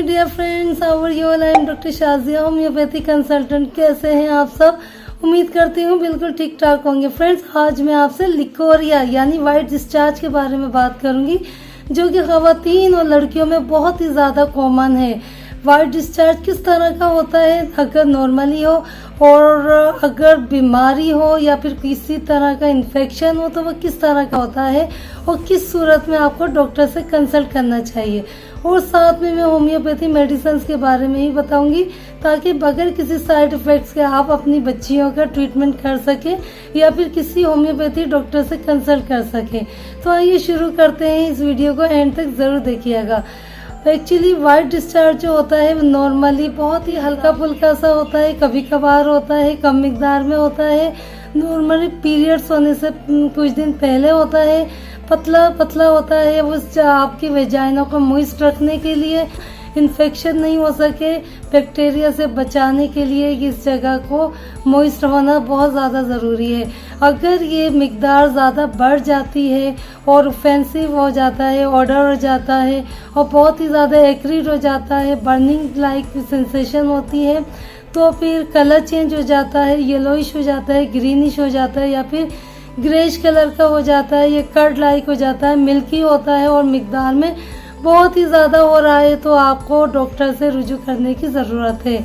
My dear friends, how are you all? I am doctor Shazia, homeopathy consultant. कैसे हैं आप सब? उम्मीद करती हूँ बिल्कुल ठीक ठाक होंगे। फ्रेंड्स, आज मैं आपसे लिकोरिया यानी वाइट डिस्चार्ज के बारे में बात करूंगी, जो कि ख़वातीन और लड़कियों में बहुत ही ज़्यादा कॉमन है। वाइट डिस्चार्ज किस तरह का होता है? अगर नॉर्मली हो और अगर बीमारी हो या फिर किसी तरह का इन्फेक्शन हो तो वह किस तरह का होता है और किस सूरत में आपको डॉक्टर से कंसल्ट करना चाहिए। और साथ में मैं होम्योपैथी मेडिसिन के बारे में ही बताऊंगी, ताकि बगैर किसी साइड इफ़ेक्ट्स के आप अपनी बच्चियों का ट्रीटमेंट कर सकें या फिर किसी होम्योपैथी डॉक्टर से कंसल्ट कर सकें। तो आइए शुरू करते हैं। इस वीडियो को एंड तक ज़रूर देखिएगा। एक्चुअली वाइट डिस्चार्ज जो होता है वो नॉर्मली बहुत ही हल्का फुल्का सा होता है, कभी कभार होता है, कम मिकदार में होता है। नॉर्मली पीरियड्स होने से कुछ दिन पहले होता है, पतला पतला होता है। उस आपकी वेजाइना को मॉइस्ट रखने के लिए, इन्फेक्शन नहीं हो सके, बैक्टीरिया से बचाने के लिए इस जगह को मॉइस्ट होना बहुत ज़्यादा ज़रूरी है। अगर ये मिकदार ज़्यादा बढ़ जाती है और ऑफेंसिव हो जाता है, ऑर्डर हो जाता है और बहुत ही ज़्यादा एक्रिड हो जाता है, बर्निंग लाइक सेंसेशन होती है, तो फिर कलर चेंज हो जाता है, येलोइश हो जाता है, ग्रीनिश हो जाता है या फिर ग्रेश कलर का हो जाता है, ये कर्ड लाइक हो जाता है, मिल्की होता है और मिकदार में बहुत ही ज़्यादा हो रहा है, तो आपको डॉक्टर से रुजू करने की ज़रूरत है।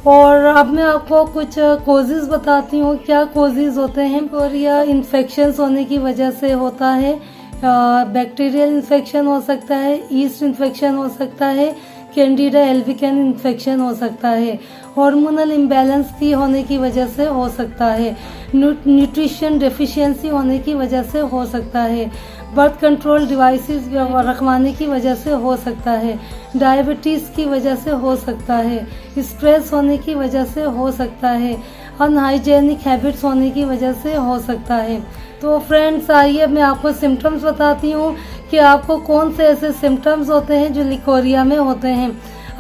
और अब मैं आपको कुछ कोजेज़ बताती हूँ। क्या कोजेज़ होते हैं? लिकोरिया इन्फेक्शंस होने की वजह से होता है। बैक्टीरियल इन्फेक्शन हो सकता है, ईस्ट इन्फेक्शन हो सकता है, कैंडिडा एल्बिकन इन्फेक्शन हो सकता है, हार्मोनल इम्बैलेंस की होने की वजह से हो सकता है, न्यूट्रिशन डेफिशिएंसी होने की वजह से हो सकता है, बर्थ कंट्रोल डिवाइसेस रखवाने की वजह से हो सकता है, डायबिटीज़ की वजह से हो सकता है, स्ट्रेस होने की वजह से हो सकता है, अनहाइजेनिक हैबिट्स होने की वजह से हो सकता है। तो फ्रेंड्स, आइए मैं आपको सिम्टम्स बताती हूँ कि आपको कौन से ऐसे सिम्टम्स होते हैं जो लिकोरिया में होते हैं।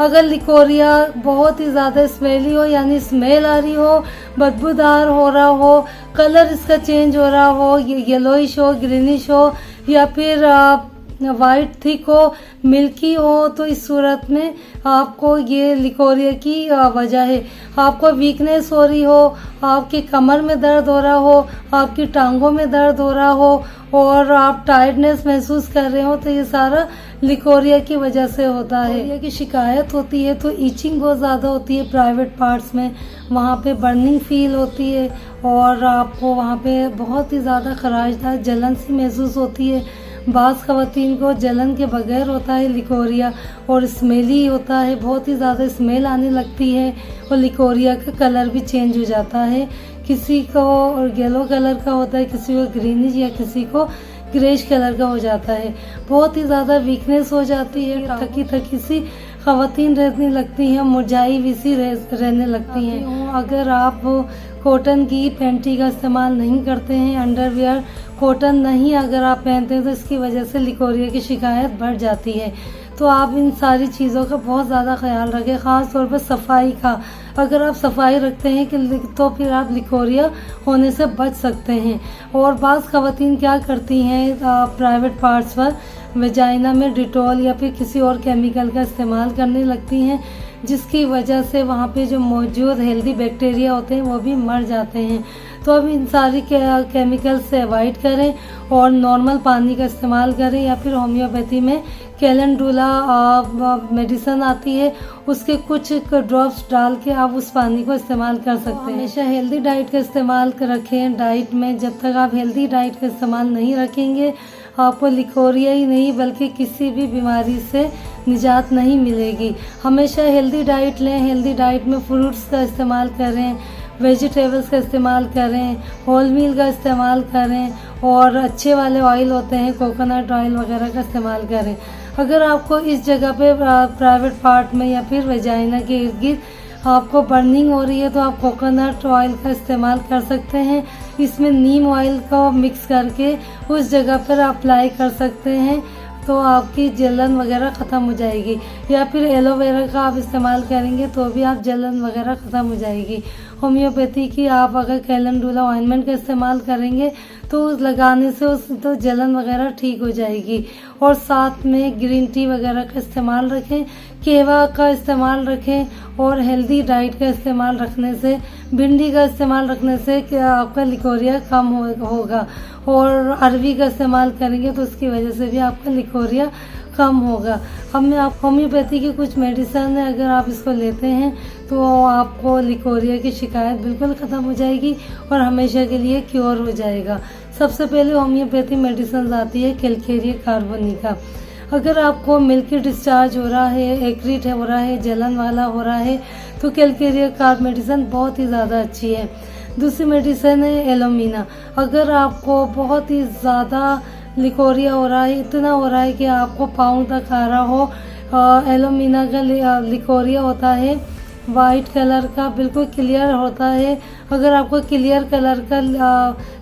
अगर लिकोरिया बहुत ही ज़्यादा स्मेली हो, यानी स्मेल आ रही हो, बदबूदार हो रहा हो, कलर इसका चेंज हो रहा हो, येलोइश हो, ग्रीनिश हो या फिर वाइट थिक हो, मिल्की हो, तो इस सूरत में आपको ये लिकोरिया की वजह है। आपको वीकनेस हो रही हो, आपकी कमर में दर्द हो रहा हो, आपकी टांगों में दर्द हो रहा हो और आप टायर्डनेस महसूस कर रहे हो, तो ये सारा लिकोरिया की वजह से होता है। लिकोरिया की शिकायत होती है तो ईचिंग बहुत ज़्यादा होती है प्राइवेट पार्ट्स में, वहाँ पे बर्निंग फील होती है और आपको वहाँ पे बहुत ही ज़्यादा खराशदार जलन सी महसूस होती है। बाज़ ख़वातीन को जलन के बगैर होता है लिकोरिया और स्मेली होता है, बहुत ही ज़्यादा स्मेल आने लगती है और लिकोरिया का कलर भी चेंज हो जाता है। किसी को येलो कलर का होता है, किसी को ग्रीनिश या किसी को ग्रेश कलर का हो जाता है। बहुत ही ज़्यादा वीकनेस हो जाती है, थकी थकी सी ख़वातीन रहने लगती हैं, मुरझाई हुई सी रहने लगती हैं। अगर आप कॉटन की पैंटी का इस्तेमाल नहीं करते हैं, अंडरवियर कॉटन नहीं अगर आप पहनते हैं, तो इसकी वजह से लिकोरिया की शिकायत बढ़ जाती है। तो आप इन सारी चीज़ों का बहुत ज़्यादा ख्याल रखें, ख़ास तौर पर सफाई का। अगर आप सफाई रखते हैं कि तो फिर आप लिकोरिया होने से बच सकते हैं। और बाज़ ख़वातीन क्या करती हैं, प्राइवेट पार्ट्स पर वेजाइना में डिटॉल या फिर किसी और केमिकल का इस्तेमाल करने लगती हैं, जिसकी वजह से वहाँ पे जो मौजूद हेल्दी बैक्टीरिया होते हैं वो भी मर जाते हैं। तो अब इन सारी केमिकल से अवॉइड करें और नॉर्मल पानी का इस्तेमाल करें या फिर होम्योपैथी में कैलेंडुला मेडिसिन आती है, उसके कुछ ड्रॉप्स डाल के आप उस पानी को इस्तेमाल कर सकते हैं। हमेशा हेल्दी डाइट का इस्तेमाल रखें। डाइट में जब तक आप हेल्दी डाइट का इस्तेमाल नहीं रखेंगे, आपको लिकोरिया ही नहीं बल्कि किसी भी बीमारी से निजात नहीं मिलेगी। हमेशा हेल्दी डाइट लें। हेल्दी डाइट में फ्रूट्स का इस्तेमाल करें, वेजिटेबल्स का इस्तेमाल करें, होल मील का इस्तेमाल करें और अच्छे वाले ऑयल होते हैं, कोकोनट ऑयल वगैरह का इस्तेमाल करें। अगर आपको इस जगह पे प्राइवेट पार्ट में या फिर वेजाइना के इर्द गिर्द आपको बर्निंग हो रही है, तो आप कोकोनट ऑयल का इस्तेमाल कर सकते हैं। इसमें नीम ऑयल को मिक्स करके उस जगह पर अप्लाई कर सकते हैं, तो आपकी जलन वगैरह ख़त्म हो जाएगी। या फिर एलोवेरा का आप इस्तेमाल करेंगे तो भी आप जलन वगैरह ख़त्म हो जाएगी। होम्योपैथी की आप अगर कैलेंडुला ऑइंटमेंट का इस्तेमाल करेंगे तो उस लगाने से उस तो जलन वगैरह ठीक हो जाएगी। और साथ में ग्रीन टी वगैरह का इस्तेमाल रखें, केवा का इस्तेमाल रखें और हेल्दी डाइट का इस्तेमाल रखने से, भिंडी का इस्तेमाल रखने से क्या आपका लिकोरिया कम होगा। और अरवी का इस्तेमाल करेंगे तो उसकी वजह से भी आपका लिकोरिया कम होगा। अब मैं आप होम्योपैथी की कुछ मेडिसिन है, अगर आप इसको लेते हैं तो आपको लिकोरिया की शिकायत बिल्कुल ख़त्म हो जाएगी और हमेशा के लिए क्योर हो जाएगा। सबसे पहले होम्योपैथी मेडिसिन आती है कैलकेरिया कार्बोनिका। अगर आपको मिल्की डिस्चार्ज हो रहा है, एक्रीट हो रहा है, जलन वाला हो रहा है तो कैलकेरिया कार्ब मेडिसिन बहुत ही ज़्यादा अच्छी है। दूसरी मेडिसिन है एलोमिना। अगर आपको बहुत ही ज़्यादा लिकोरिया हो रहा है, इतना हो रहा है कि आपको पाँव तक आ रहा हो, एलोमिना का लिकोरिया होता है वाइट कलर का, बिल्कुल क्लियर होता है। अगर आपको क्लियर कलर का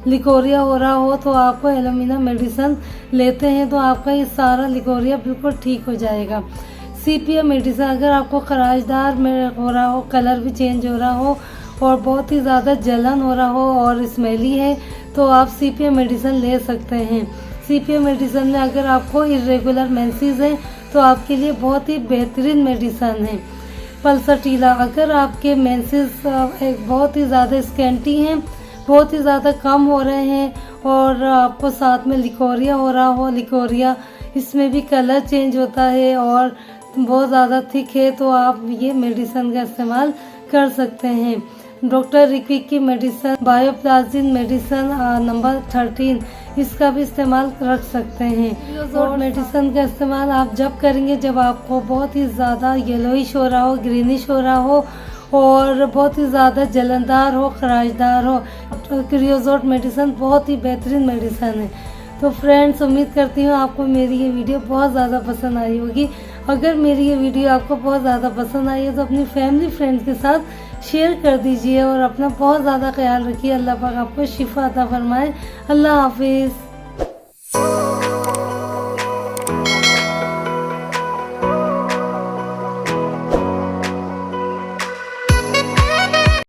लिकोरिया हो रहा हो तो आपको एलोमिना मेडिसिन लेते हैं तो आपका ये सारा लिकोरिया बिल्कुल ठीक हो जाएगा। सीपिया मेडिसिन, अगर आपको खराशदार में हो रहा हो, कलर भी चेंज हो रहा हो और बहुत ही ज़्यादा जलन हो रहा हो और स्मेली है तो आप सीपिया मेडिसिन ले सकते हैं। सीपिया मेडिसिन में अगर आपको इरेगुलर मेंसेस हैं तो आपके लिए बहुत ही बेहतरीन मेडिसिन है। पल्सटीला, अगर आपके मेंसेस बहुत ही ज़्यादा स्कैंटी हैं, बहुत ही ज़्यादा कम हो रहे हैं और आपको साथ में लिकोरिया हो रहा हो, लिकोरिया इसमें भी कलर चेंज होता है और बहुत ज़्यादा थिक है तो आप ये मेडिसिन का इस्तेमाल कर सकते हैं। डॉक्टर रिक्विक की मेडिसिन बायोप्लाजिन मेडिसिन नंबर 13, इसका भी इस्तेमाल रख सकते हैं। और मेडिसिन का इस्तेमाल आप जब करेंगे जब आपको बहुत ही ज़्यादा येलोइश हो रहा हो, ग्रीनिश हो रहा हो और बहुत ही ज़्यादा जलनदार हो, खराशदार हो। क्रियोजोट मेडिसिन बहुत ही बेहतरीन मेडिसिन है। तो फ्रेंड्स, उम्मीद करती हूँ आपको मेरी ये वीडियो बहुत ज़्यादा पसंद आई होगी। अगर मेरी ये वीडियो आपको बहुत ज़्यादा पसंद आई है तो अपनी फैमिली फ्रेंड्स के साथ शेयर कर दीजिए और अपना बहुत ज़्यादा ख्याल रखिए। अल्लाह पाक आपको शिफा अता फरमाए। अल्लाह हाफिज़।